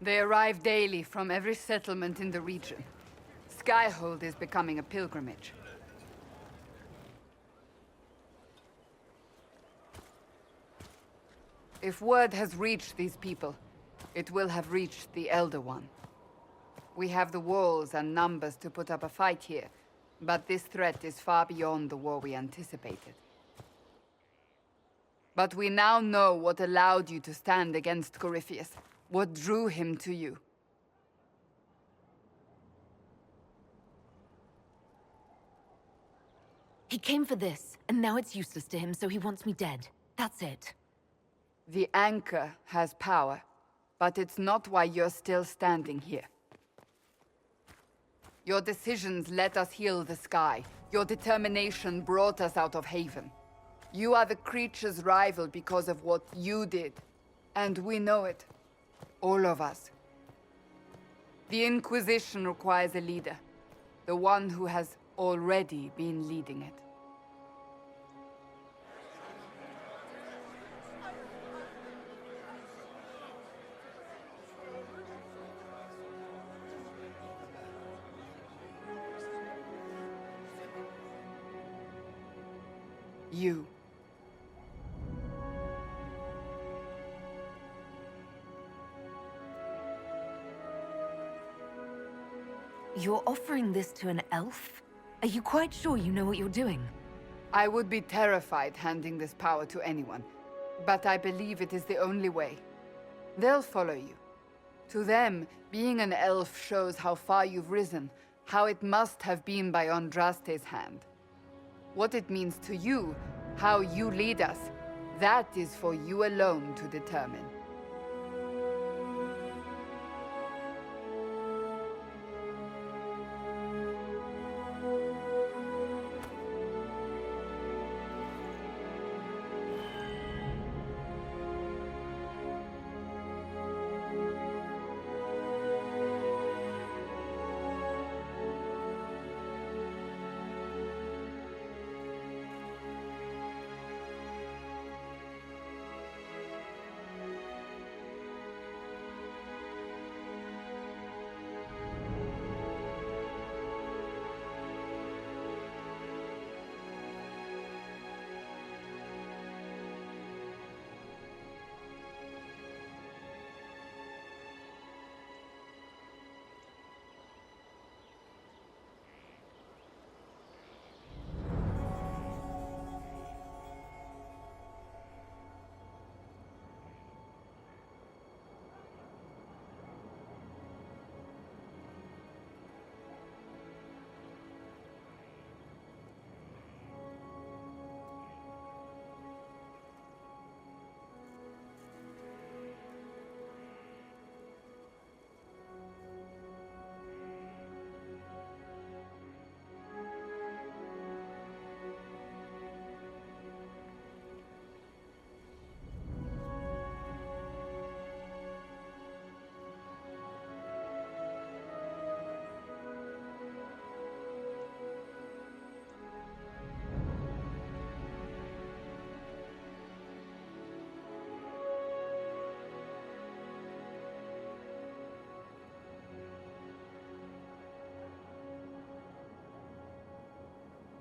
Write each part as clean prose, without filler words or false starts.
They arrive daily from every settlement in the region. Skyhold is becoming a pilgrimage. If word has reached these people, it will have reached the Elder One. We have the walls and numbers to put up a fight here, but this threat is far beyond the war we anticipated. But we now know what allowed you to stand against Corypheus. What drew him to you? He came for this, and now it's useless to him, so he wants me dead. That's it. The anchor has power, but it's not why you're still standing here. Your decisions let us heal the sky. Your determination brought us out of Haven. You are the creature's rival because of what you did, and we know it. All of us. The Inquisition requires a leader. The one who has already been leading it. You. You're offering this to an elf? Are you quite sure you know what you're doing? I would be terrified handing this power to anyone, but I believe it is the only way. They'll follow you. To them, being an elf shows how far you've risen, how it must have been by Andraste's hand. What it means to you, how you lead us, that is for you alone to determine.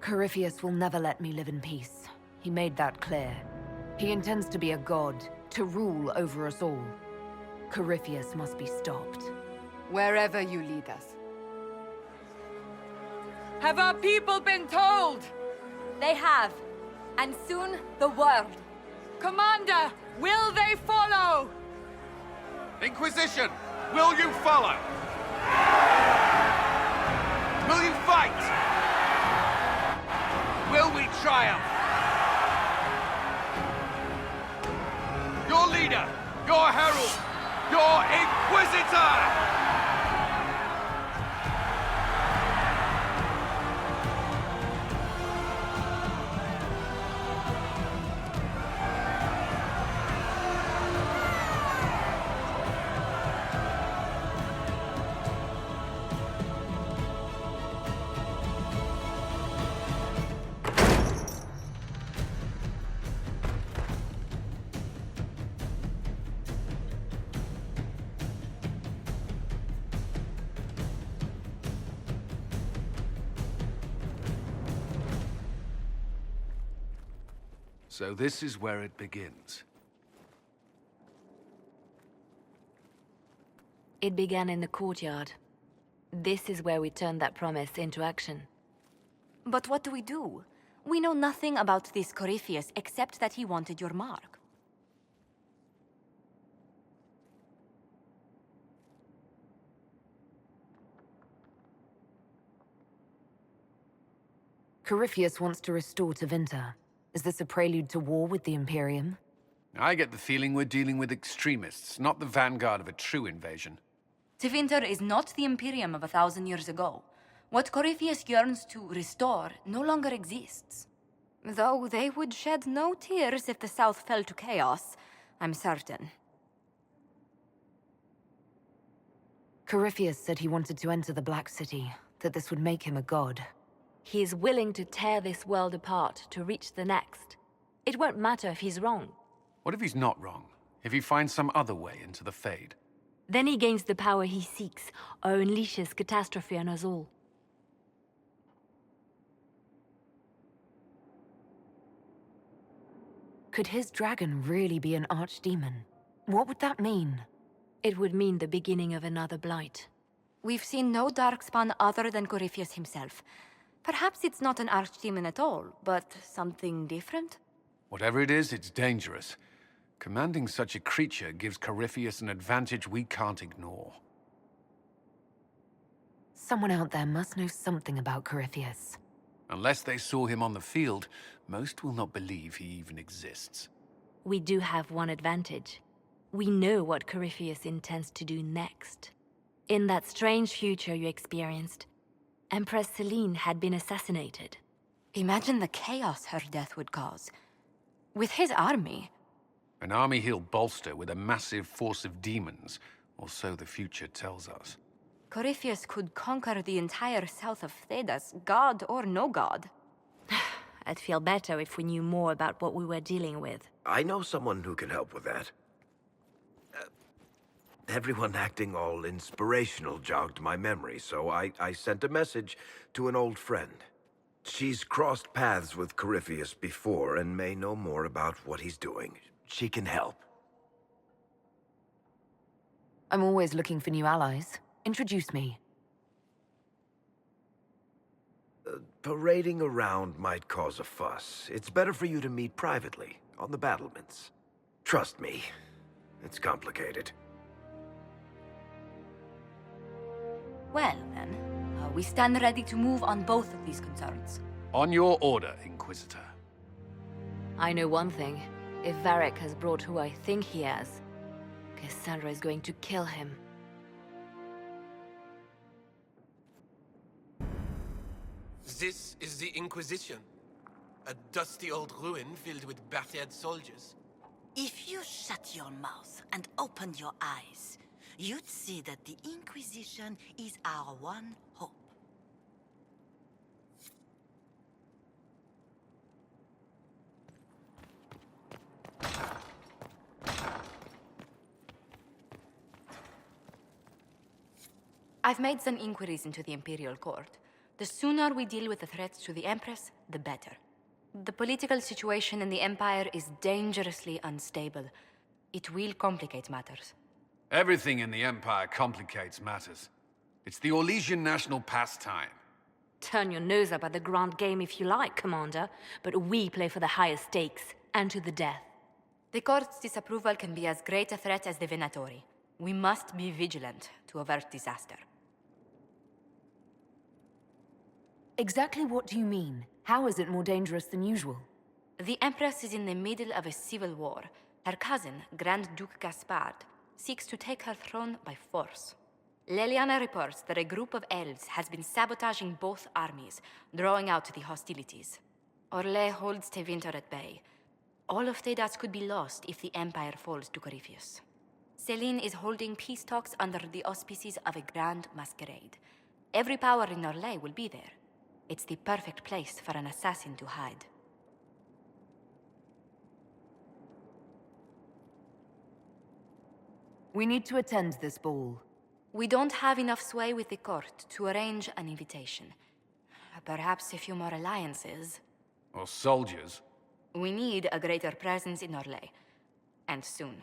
Corypheus will never let me live in peace. He made that clear. He intends to be a god, to rule over us all. Corypheus must be stopped. Wherever you lead us. Have our people been told? They have. And soon, the world. Commander, will they follow? Inquisition, will you follow? Will you fight? Will we triumph? Your leader, your herald, Your Inquisitor! So this is where it begins. It began in the courtyard. This is where we turned that promise into action. But what do we do? We know nothing about this Corypheus except that he wanted your mark. Corypheus wants to restore Tevinter. Is this a prelude to war with the Imperium? I get the feeling we're dealing with extremists, not the vanguard of a true invasion. Tevinter is not the Imperium of 1,000 years ago. What Corypheus yearns to restore no longer exists. Though they would shed no tears if the South fell to chaos, I'm certain. Corypheus said he wanted to enter the Black City, that this would make him a god. He is willing to tear this world apart to reach the next. It won't matter if he's wrong. What if he's not wrong? If he finds some other way into the Fade? Then he gains the power he seeks, or unleashes catastrophe on us all. Could his dragon really be an archdemon? What would that mean? It would mean the beginning of another blight. We've seen no Darkspawn other than Corypheus himself. Perhaps it's not an archdemon at all, but something different? Whatever it is, it's dangerous. Commanding such a creature gives Corypheus an advantage we can't ignore. Someone out there must know something about Corypheus. Unless they saw him on the field, most will not believe he even exists. We do have one advantage. We know what Corypheus intends to do next. In that strange future you experienced, Empress Selene had been assassinated. Imagine the chaos her death would cause. With his army. An army he'll bolster with a massive force of demons, or so the future tells us. Corypheus could conquer the entire south of Thedas, god or no god. I'd feel better if we knew more about what we were dealing with. I know someone who can help with that. Everyone acting all inspirational jogged my memory, so I sent a message to an old friend. She's crossed paths with Corypheus before and may know more about what he's doing. She can help. I'm always looking for new allies. Introduce me. Parading around might cause a fuss. It's better for you to meet privately, on the battlements. Trust me, it's complicated. Well, then, we stand ready to move on both of these concerns. On your order, Inquisitor. I know one thing. If Varric has brought who I think he has, Cassandra is going to kill him. This is the Inquisition. A dusty old ruin filled with battered soldiers. If you shut your mouth and opened your eyes, you'd see that the Inquisition is our one hope. I've made some inquiries into the Imperial Court. The sooner we deal with the threats to the Empress, the better. The political situation in the Empire is dangerously unstable. It will complicate matters. Everything in the Empire complicates matters. It's the Orlesian national pastime. Turn your nose up at the grand game if you like, Commander, but we play for the highest stakes, and to the death. The Court's disapproval can be as great a threat as the Venatori. We must be vigilant to avert disaster. Exactly what do you mean? How is it more dangerous than usual? The Empress is in the middle of a civil war. Her cousin, Grand Duke Gaspard, seeks to take her throne by force. Leliana reports that a group of elves has been sabotaging both armies, drawing out the hostilities. Orlais holds Tevinter at bay. All of Thedas could be lost if the Empire falls to Corypheus. Celine is holding peace talks under the auspices of a grand masquerade. Every power in Orlais will be there. It's the perfect place for an assassin to hide. We need to attend this ball. We don't have enough sway with the court to arrange an invitation. Perhaps a few more alliances. Or soldiers. We need a greater presence in Orlais. And soon.